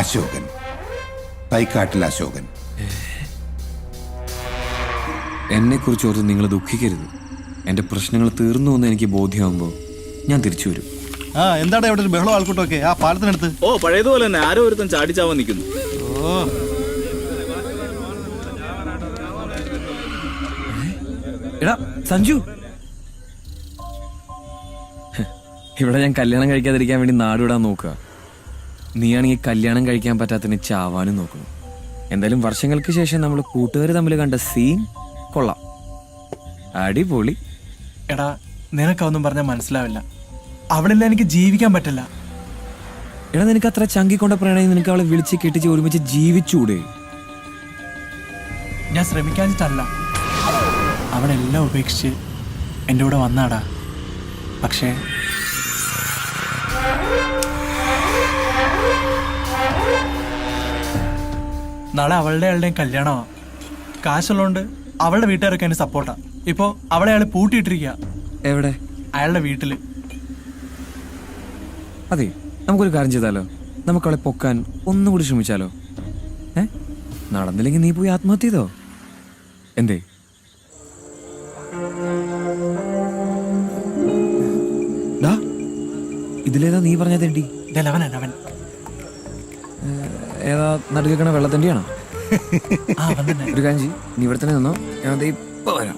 അശോകൻ, തൈക്കാട്ടിൽ അശോകൻ. എന്നെക്കുറിച്ച് ഓർത്ത് നിങ്ങൾ ദുഃഖിക്കരുത്. എൻ്റെ പ്രശ്നങ്ങൾ തീർന്നു എന്ന് എനിക്ക് ബോധ്യമാകുമ്പോൾ ഞാൻ തിരിച്ചു വരും. എന്താണ് ഇവിടെ ഒരു ബഹളം ആൾക്കൂട്ടമൊക്കെ ആ പാലത്തിനടുത്ത്? ഓ, പഴയതുപോലെ തന്നെ ആരോ ഒരുത്തൻ ചാടിച്ചാവാൻ നിൽക്കുന്നു. എടാ സഞ്ജു, ഇവിടെ ഞാൻ കല്യാണം കഴിക്കാതിരിക്കാൻ വേണ്ടി നാടുവിടാൻ നോക്കുക. നീയാണെങ്കിൽ കല്യാണം കഴിക്കാൻ പറ്റാത്തതിന് ചാവാനും നോക്കണം. എന്തായാലും വർഷങ്ങൾക്ക് ശേഷം നമ്മൾ കൂട്ടുകാർ തമ്മിൽ കണ്ട സീൻ കൊള്ളാം, അടിപൊളി. എടാ നിനക്കൊന്നും പറഞ്ഞാൽ മനസ്സിലാവില്ല. അവളില്ല എനിക്ക് ജീവിക്കാൻ പറ്റില്ല. എടാ നിനക്ക് അത്ര ചങ്കിക്കൊണ്ട പ്രണയം നിനക്ക് അവളെ വിളിച്ച് കെട്ടിച്ച് ഒരുമിച്ച് ജീവിച്ചൂടെ? ഞാൻ ശ്രമിക്കാഞ്ഞിട്ടല്ല, അവളെല്ലാം ഉപേക്ഷിച്ച് എൻ്റെ കൂടെ വന്നാടാ. പക്ഷേ നാളെ അവളുടെ അയാളുടെയും കല്യാണമാണ്. കാശുള്ളതുകൊണ്ട് അവളുടെ വീട്ടുകാരൊക്കെ എന്നെ സപ്പോർട്ടാ. ഇപ്പോൾ അവളെ അയാൾ പൂട്ടിയിട്ടിരിക്കുക. എവിടെ? അയാളുടെ വീട്ടിൽ. അതെ, നമുക്കൊരു കാര്യം ചെയ്താലോ? നമുക്ക് അവളെ പൊക്കാൻ ഒന്നുകൂടി ശ്രമിച്ചാലോ? നടന്നില്ലെങ്കിൽ നീ പോയി ആത്മഹത്യ ചെയ്തോ? എന്തേ? ഇതിലേതാ നീ പറഞ്ഞ തെണ്ടി? അവൻ ഏതാ നടുക്കണ വെള്ളത്തണ്ടിയാണോ? ഒരു കാഞ്ചി, നീ ഇവിടെ തന്നെ നിന്നോ, ഞാൻ ഇപ്പൊ വരാം.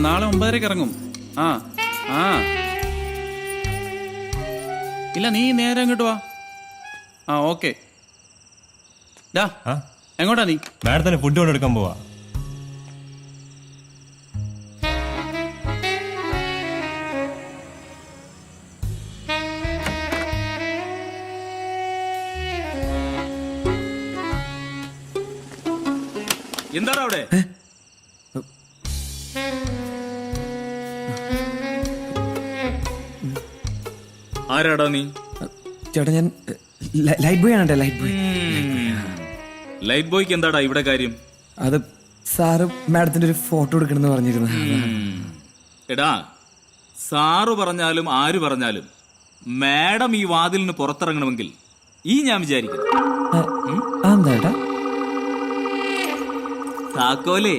നാളെ 9:30 ഇറങ്ങും. ഇല്ല, നീ നേരെ അങ്ങോട്ട് വാ. ഓക്കെ. എങ്ങോട്ടാ നീ? മാഡത്തിന് ഫുഡ് കൊണ്ടെടുക്കാൻ പോവാ. എന്താടാ അവിടെ? ആരാടാ നീ? ചേട്ടാ ഞാൻ ലൈറ്റ് ബോയ് ആണ്. Light boy. ലൈറ്റ് ബോയ്ക്ക് എന്താടാ ഇവിടെ കാര്യം? അത് സാറ് മാഡത്തിന്റെ ഒരു ഫോട്ടോ എടുക്കണമെന്ന് പറഞ്ഞിരുന്നു. എടാ, സാറ് പറഞ്ഞാലും ആര് പറഞ്ഞാലും മാഡം ഈ വാതിലിന് പുറത്തിറങ്ങണമെങ്കിൽ ഞാൻ വിചാരിക്കുന്നു. എന്താ താക്കോലേ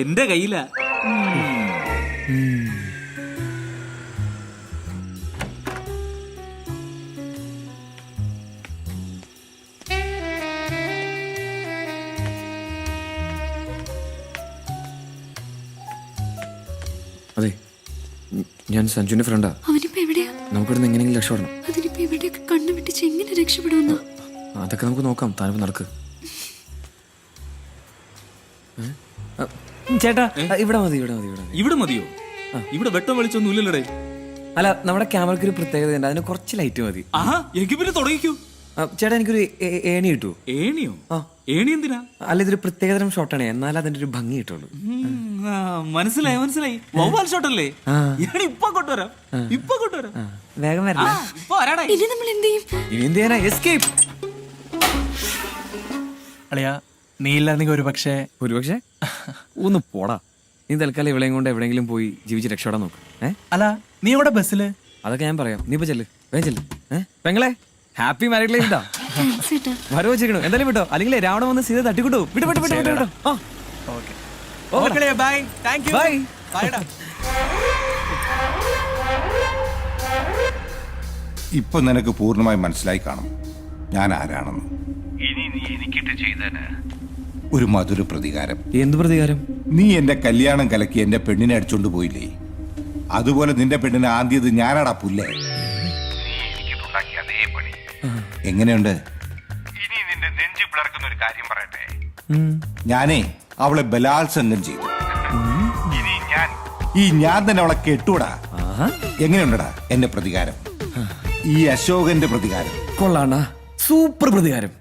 എന്റെ കയ്യിലാ. അതെ, ഞാൻ സഞ്ജുവിന്റെ ഫ്രണ്ടാ. നമുക്കിവിടുന്ന് എങ്ങനെയെങ്കിലും രക്ഷപ്പെടണം. അതൊക്കെ നമുക്ക് നോക്കാം. താനിപ്പോ നടക്ക്. ചേട്ടാ ഇവിടെ മതി. ഇവിടെ മതിയോ? ഇവിടെ വെട്ടം വെളിച്ചൊന്നും ഇല്ലല്ലേ? അല്ല, നമ്മുടെ ക്യാമറയ്ക്ക് ഒരു പ്രത്യേകത ഉണ്ട്, അതിന് കുറച്ച് ലൈറ്റ് മതി. എങ്കിൽ പിന്നെ തുടങ്ങിക്കൂ. ചേട്ടാ എനിക്കൊരു ഏണി കിട്ടൂ. ഏണിയോ? ഏണി എന്തിനാ? അല്ല, ഇതൊരു പ്രത്യേകതരം ഷോട്ടാണ്, എന്നാലും അതിന്റെ ഒരു ഭംഗി കിട്ടുള്ളൂ. മനസ്സിലായി. വവ്വാൽ ഷോട്ടല്ലേ? ഇപ്പൊ കൊണ്ടുവരാം. വേഗം വരാം. ഇനി എന്ത് ചെയ്യാനാ? എസ്കേപ്പ്. അളിയാ, നീ ഇല്ലായിരുന്നെങ്കിൽ ഒരുപക്ഷെ ഒന്ന് പോടാ. നീ തൽക്കാലം ഇവളെയും കൊണ്ട് എവിടെയെങ്കിലും പോയി ജീവിച്ച് രക്ഷപ്പെടാൻ നോക്ക്. അല്ല, നീ ഇവിടെ ബസ്സില്? അതൊക്കെ ഞാൻ പറയാം. നീ ഇപ്പൊ ചെല്ല്, വേഗം ചെല്ല്. പെങ്ങളെ, ഹാപ്പി മാരീഡ് ലൈഫ് ഇട്ടാ വരവ് വെച്ചിരിക്കണു. എന്തായാലും വിട്ടോ, അല്ലെങ്കിൽ രാവണ വന്ന് സീത തട്ടിക്കിട്ടു. ഇപ്പൊ നിനക്ക് പൂർണ്ണമായി മനസ്സിലായി കാണും ഞാൻ ആരാണെന്ന്. ഇനി നീ എനിക്കിട്ട് ചെയ്തേന് ഒരു മധുര പ്രതികാരം. എന്ത് പ്രതികാരം? നീ എന്റെ കല്യാണം കലക്കി എന്റെ പെണ്ണിനെ അടിച്ചോണ്ട് പോയില്ലേ? അതുപോലെ നിന്റെ പെണ്ണിനെ ആദ്യത് ഞാനാടാ പുല്ലേ. അതേ പണി. എങ്ങനെയുണ്ട്? ഇനി നിന്റെ നെഞ്ചു പിളർക്കുന്ന ഒരു കാര്യം പറയട്ടെ. ഞാനേ അവളെ ബലാത്സംഗം ചെയ്തു. ഇനി ഞാൻ തന്നെ അവളെ കെട്ടൂടാ. എങ്ങനെയുണ്ടടാ എന്റെ പ്രതികാരം? ഈ അശോകന്റെ പ്രതികാരം കൊള്ളാണ്ണ, സൂപ്പർ പ്രതികാരം.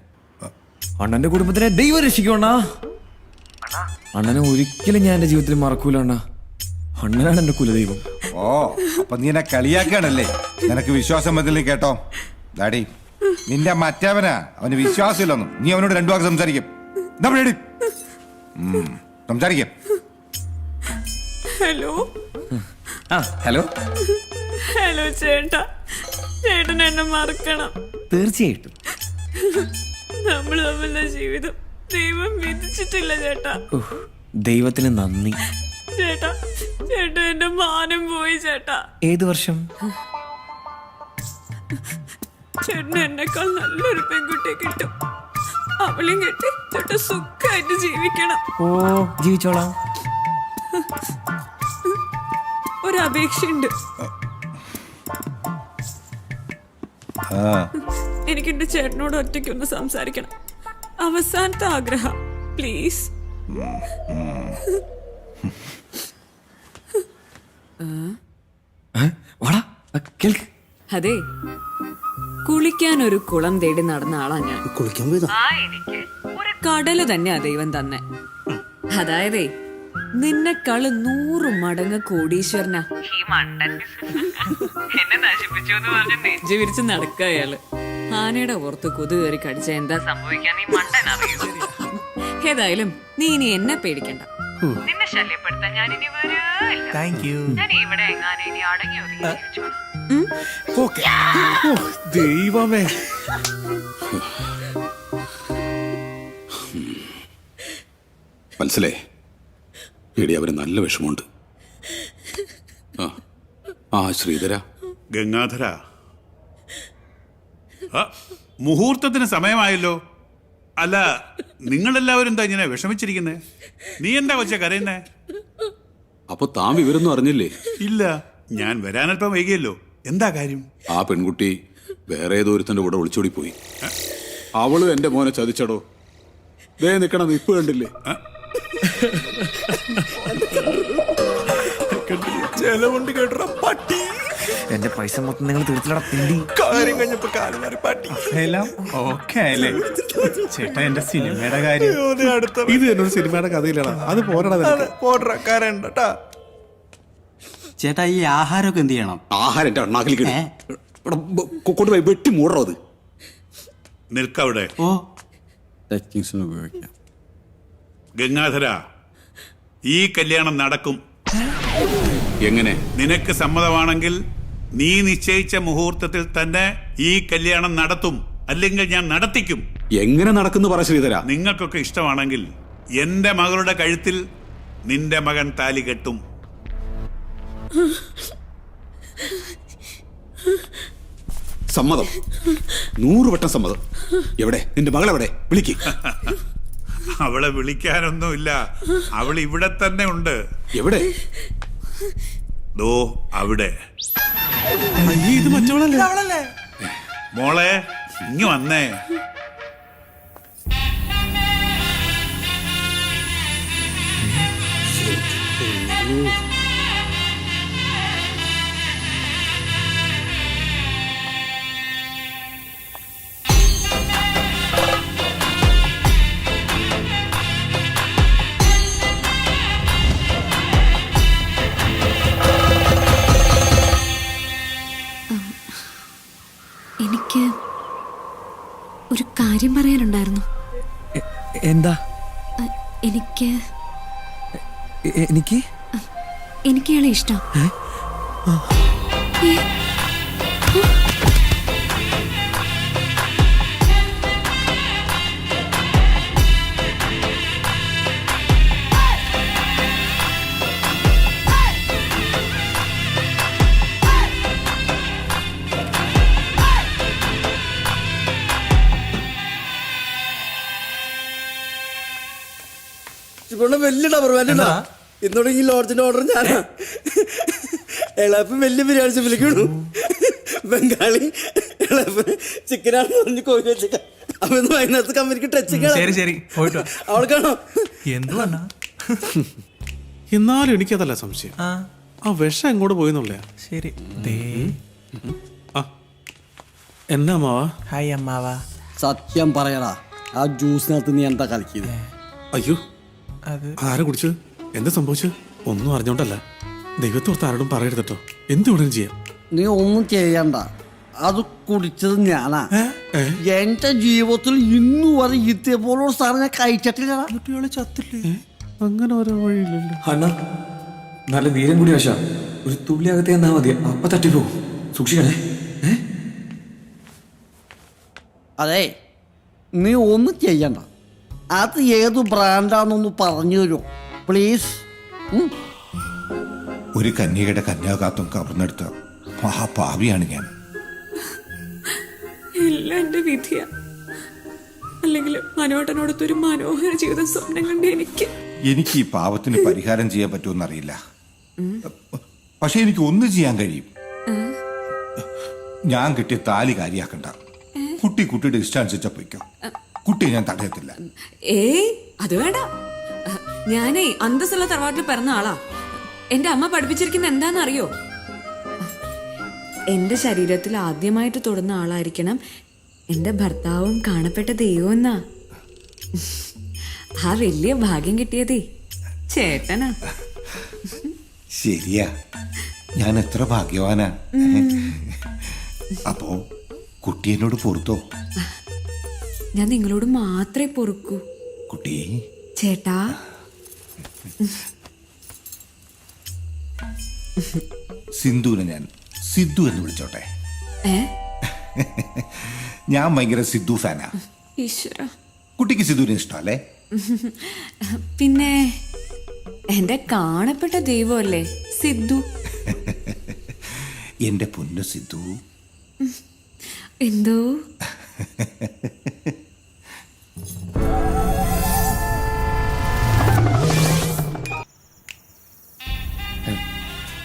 അണ്ണന്റെ കുടുംബത്തിനെ ദൈവം രക്ഷിക്കണ. അണ്ണനെ ഒരിക്കലും ഞാൻ എൻ്റെ ജീവിതത്തിൽ മറക്കൂല അണ്ണ. അണ്ണനാണ് എൻ്റെ കുലദൈവം. ഓ, അപ്പൊ നീ എന്നെ കളിയാക്കാണല്ലേ? നിനക്ക് വിശ്വാസം വന്നില്ലേ? കേട്ടോ ഡാഡി, നിന്റെ മറ്റവനാ, അവന് വിശ്വാസമില്ലൊന്നും. നീ അവനോട് രണ്ടു വാക്ക് സംസാരിക്കും. സംസാരിക്കും. ഹലോ ഹലോ ഹലോ ചേട്ടാ, ചേട്ടൻ എന്നെ മറക്കണം. തീർച്ചയായിട്ടും. നമ്മൾ തമ്മിലുള്ള ജീവിതം ദൈവം വിധിച്ചിട്ടില്ല ചേട്ടാ. ദൈവത്തിന് നന്ദി. ചേട്ടാ, ചേട്ടാ എന്റെ മാനം പോയി ചേട്ടാ. ഏത് വർഷം? ചേട്ടന് എന്നെക്കാൾ നല്ലൊരു പെൺകുട്ടിയെ കിട്ടും. അവളെയും കെട്ടി ചേട്ട സുഖമായിട്ട് ജീവിക്കണം. ഓ, ജീവിച്ചോളാം. ഒരപേക്ഷയുണ്ട്. എനിക്ക് എന്റെ ചേട്ടനോട് ഒറ്റയ്ക്കൊന്ന് സംസാരിക്കണം. അവസാനത്തെ ആഗ്രഹം, പ്ലീസ്. വാടാ, കേൾക്ക്. അതെ, കുളിക്കാൻ ഒരു കുളം തേടി നടന്ന ആളാ ഞാൻ. കുളിക്കാൻ പോയതാ. ഒരു കടല് തന്നെയാ ദൈവം തന്നെ. അതായതേ, നിന്നെക്കാള് 100 മടങ്ങ് കോടീശ്വരനാ. എന്നെ നശിപ്പിച്ചു എന്ന് പറഞ്ഞ് നെഞ്ചു വിരിച്ച് നടക്കുക അയാള്. ആനയുടെ പുറത്ത് കൊതു കയറി കടിച്ച എന്താ സംഭവിക്കാൻ നീ മണ്ടൻ അറിയൂ. ഏതായാലും നീ ഇനി എന്നെ പേടിക്കണ്ട. നിന്നെ ശല്യപ്പെടുത്താൻ ഞാൻ ഇനി വരില്ല. Thank you. ഞാൻ ഇവിടെ എങ്ങാനും ഇനി അടങ്ങി ഒതുങ്ങി ജീവിച്ചോളാം. ദൈവമേ, മനസ്സിലേ എടി, അവന് നല്ല വിഷമമുണ്ട്. ആ ശ്രീധര. ഗംഗാധര, മുഹൂർത്തത്തിന് സമയമായല്ലോ. അല്ല, നിങ്ങളെല്ലാവരും എന്താ ഇങ്ങനെ വിഷമിച്ചിരിക്കുന്നേ? നീ എന്താ കൊച്ചെ കരയുന്നേ? അപ്പൊ താൻ വിവരൊന്നും അറിഞ്ഞില്ലേ? ഇല്ല, ഞാൻ വരാനല്പം വൈകിയല്ലോ. എന്താ കാര്യം? ആ പെൺകുട്ടി വേറെ ഏതോ ഒരുത്തന്റെ കൂടെ ഒളിച്ചോടി പോയി. അവളും എന്റെ മോനെ ചതിച്ചടോ. ദേ നിക്കണം, ഇപ്പൊ കണ്ടില്ലേ? ചെലവുണ്ട് കേട്ടോ പട്ടി. എന്റെ പൈസ മൊത്തം നിങ്ങൾ തീർത്തില്ലടാ തിണ്ടി. കാര്യം കഴിഞ്ഞപ്പോ കാലം മാറി പട്ടി. എല്ലാം ഓക്കെ ആയല്ലേ ചേട്ടാ? എന്റെ സിനിമയുടെ കാര്യം ഇത് എന്നൊരു സിനിമയുടെ കഥയിലാണ്. അത് പോട്ടെ. ചേട്ടാ, ഈ ആഹാരമൊക്കെ എന്ത് ചെയ്യണം? ആഹാരം എന്റെ അണ്ണാക്കിൽ കൊണ്ടുപോയി വെട്ടി മൂടറോ അത്. നിൽക്കവിടെ. ഓ, ഉപയോഗിക്കാം. ഗംഗാധര, ഈ കല്യാണം നടക്കും. എങ്ങനെ? നിനക്ക് സമ്മതമാണെങ്കിൽ നീ നിശ്ചയിച്ച മുഹൂർത്തത്തിൽ തന്നെ ഈ കല്യാണം നടത്തും. അല്ലെങ്കിൽ ഞാൻ നടത്തിക്കും. എങ്ങനെ നടക്കുന്നു പറ ശ്രീധര. നിങ്ങൾക്കൊക്കെ ഇഷ്ടമാണെങ്കിൽ എന്റെ മകളുടെ കഴുത്തിൽ നിന്റെ മകൻ താലി കെട്ടും. സമ്മതം, 100 വട്ടം സമ്മതം. എവിടെ നിന്റെ മകളെവിടെ? വിളിക്ക്. അവളെ വിളിക്കാനൊന്നുമില്ല, അവൾ ഇവിടെ തന്നെ ഉണ്ട്. എവിടെ? ദോ അവിടെ. ഇത് മറ്റവളല്ലേ? മോളെ, ഇങ്ങ് വന്നേ. എനിക്ക് ഒരു കാര്യം പറയാനുണ്ടായിരുന്നു. എന്താ? എനിക്ക് എനിക്ക് എനിക്ക് ഇയാളെ ഇഷ്ടം. വലിയ ഡബർ വേണ്ട. ഇന്നോട് ഈ ലോഡ്ജിന്റെ ഓർഡർ ഞാനാ. എളാപ്പൻ വലിയ ബിരിയാണി വിളിക്കണു. ബംഗാളി എളാപ്പൻ ചിക്കനാണ് പറഞ്ഞ് കോഴി വെച്ചേക്കാം. അപ്പൊ ഇന്ന് വൈകുന്നേരത്ത് കമ്പനിക്ക് ടച്ച് ശരി പോയിട്ട് അവൾക്കാണോ? എന്തുവാ? എന്നാലും എനിക്കതല്ല സംശയം. ആ വിഷം എങ്ങോട്ട് പോയെന്നുള്ളയാ. ശരി. എന്നാ അമ്മാവാ? ഹായ് അമ്മാവാ. സത്യം പറയടാ, ആ ജ്യൂസിനകത്ത് നീ എന്താ കളിക്കുന്നത്? അയ്യോ, ആരെ കുടിച്ചത്? എന്താ സംഭവിച്ചത്? ഒന്നും അറിഞ്ഞോണ്ടല്ല. ദൈവത്തോർത്ത് ആരോടും പറയരുതട്ടോ. എന്ത് വേണമെങ്കിലും ചെയ്യാം. നീ ഒന്നും ചെയ്യണ്ട, അത് കുടിച്ചത് ഞാനാ. എന്റെ ജീവിതത്തിൽ ഇന്നു വരെ ഇതേപോലുള്ള സാധനം ഞാൻ കഴിച്ചിട്ടില്ല. ചത്തില്ലേ? അങ്ങനെ ഓരോ വഴിയില്ലല്ലോ. അണ്ണ നല്ല വീരം കൂടി വശ ഒരു തുള്ളി അകത്തെ എന്നാ മതി, അപ്പ തട്ടിപ്പോകും. സൂക്ഷിക്കണേ. അതെ, നീ ഒന്നും ചെയ്യണ്ട. അത് ഏത് ബ്രാൻഡാണെന്നൊന്ന് പറഞ്ഞു തരുമോ പ്ലീസ്? ഒരു കന്യകയുടെ കന്യാകാത്വം കവർന്നെടുത്ത മഹാപാവിയാണ് ഞാൻ. എല്ലാം എന്റെ വിധിയാ. അല്ലെങ്കിൽ മനോട്ടനോടത്തൊരു മനോഹര ജീവിതം സ്വപ്നം കണ്ട് എനിക്ക് ഈ പാവത്തിന് പരിഹാരം ചെയ്യാൻ പറ്റുമെന്നറിയില്ല. പക്ഷെ എനിക്ക് ഒന്ന് ചെയ്യാൻ കഴിയും. ഞാൻ കിട്ടിയ താലി കാര്യാക്കണ്ട. കുട്ടിയുടെ ഇഷ്ടം അനുസരിച്ച പോയിക്കോ. കുട്ടിയെ ഞാൻ തടയത്തില്ല. അത് വേണ്ട. ഞാനേ അന്തസ്സുള്ള തറവാട്ടിൽ പിറന്ന ആളാ. എന്റെ അമ്മ പഠിപ്പിച്ചിരിക്കുന്ന എന്താണെന്നറിയോ? എന്റെ ശരീരത്തിൽ ആദ്യമായിട്ട് തൊടുന്ന ആളായിരിക്കണം എന്റെ ഭർത്താവും കാണപ്പെട്ട ദൈവം എന്നാ. ആ വലിയ ഭാഗ്യം കിട്ടിയതേ ചേട്ടനാ. ശരിയാ, ഞാൻ എത്ര ഭാഗ്യവാനാ. അപ്പോ കുട്ടി എന്നോട് പൊറുത്തോ? ഞാൻ നിങ്ങളോട് മാത്രമേ പൊറുക്കൂ. കുട്ടി ചേട്ടാ. സിന്ധുവിനെ ഞാൻ സിദ്ധു എന്ന് വിളിച്ചോട്ടെ? ഞാൻ ഭയങ്കര സിദ്ധു ഫാനാ. ഈശ്വര, കുട്ടിക്ക് സിദ്ധുവിനെ ഇഷ്ടമല്ലേ? പിന്നെ എന്റെ കാണപ്പെട്ട ദൈവമല്ലേ സിദ്ധു. എന്റെ പൊന്നു സിദ്ധു. എന്തോ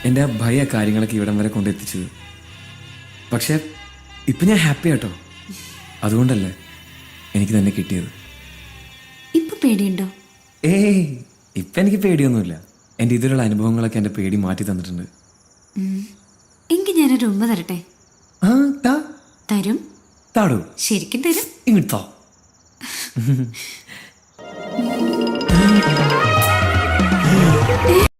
എൻ്റെ ആ ഭയ കാര്യങ്ങളൊക്കെ ഇവിടം വരെ കൊണ്ടെത്തിച്ചത്. പക്ഷെ ഇപ്പം ഞാൻ ഹാപ്പി ആട്ടോ. അതുകൊണ്ടല്ലേ എനിക്ക് തന്നെ കിട്ടിയത്. ഇപ്പൊ പേടിയുണ്ടോ? ഇപ്പം എനിക്ക് പേടിയൊന്നുമില്ല. എൻ്റെ ഇതിലുള്ള അനുഭവങ്ങളൊക്കെ എൻ്റെ പേടി മാറ്റി തന്നിട്ടുണ്ട്. എങ്കിൽ ഞാനൊരു ഉമ്മ തരട്ടെ? തരും. താടോ? ശരിക്കും തരും. ഇങ്ങോട്ടോ?